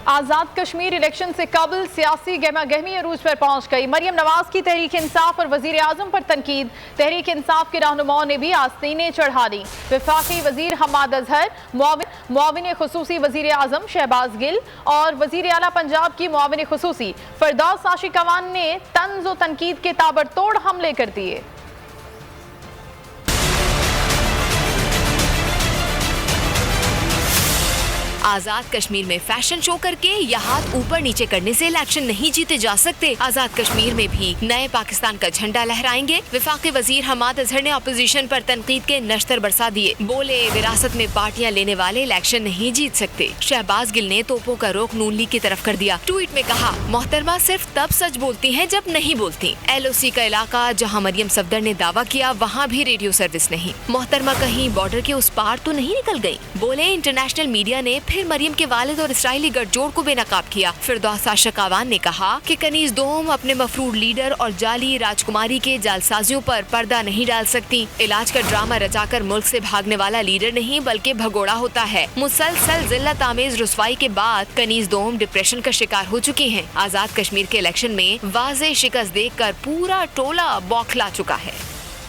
Azad Kashmir election से कबल सियासी गहमा गहमी अरूज पर पहुंच गई। मरियम नवाज की तहरीक इंसाफ और वजीर आजम पर तनकीद। तहरीक इंसाफ के रहनुमाओं ने भी आस्तीनें चढ़ा दी। वफाकी वजीर हम्माद अजहर, मुआविन खुसूसी वजीर आजम शहबाज गिल और वजीर आला पंजाब की मुआविन खुसूसी फरदौस आशिकवान ने तंज व तनकीद के ताबड़तोड़ हमले कर दिए। आजाद कश्मीर में फैशन शो करके या हाथ ऊपर नीचे करने से इलेक्शन नहीं जीते जा सकते। आजाद कश्मीर में भी नए पाकिस्तान का झंडा लहराएंगे। वफाकी वजीर हम्माद अजहर ने अपोजिशन पर तनकीद के नश्तर बरसा दिए। बोले, विरासत में पार्टियां लेने वाले इलेक्शन नहीं जीत सकते। शहबाज गिल ने तोपों का रुख नून लीग की तरफ कर दिया। ट्वीट में कहा, मोहतरमा सिर्फ तब सच बोलती हैं जब नहीं बोलती। LOC का इलाका जहां मरियम सफदर ने दावा किया, वहां भी रेडियो सर्विस नहीं। मोहतरमा कहीं बॉर्डर के उस पार तो नहीं निकल गई। बोले, इंटरनेशनल मीडिया ने फिर मरियम के वालिद और इसराइली गठजोड़ को बेनकाब किया। फरदौस आशिकवान ने कहा कि कनीज दोम अपने मफरूर लीडर और जाली राजकुमारी के जालसाजियों पर पर्दा नहीं डाल सकती। इलाज का ड्रामा रचाकर मुल्क से भागने वाला लीडर नहीं बल्कि भगोड़ा होता है। मुसलसल जिल्लत आमेज रुसवाई के बाद कनीज दोम डिप्रेशन का शिकार हो चुकी हैं। आजाद कश्मीर के इलेक्शन में वाज़ेह शिकस्त देखकर पूरा टोला बौखला चुका है।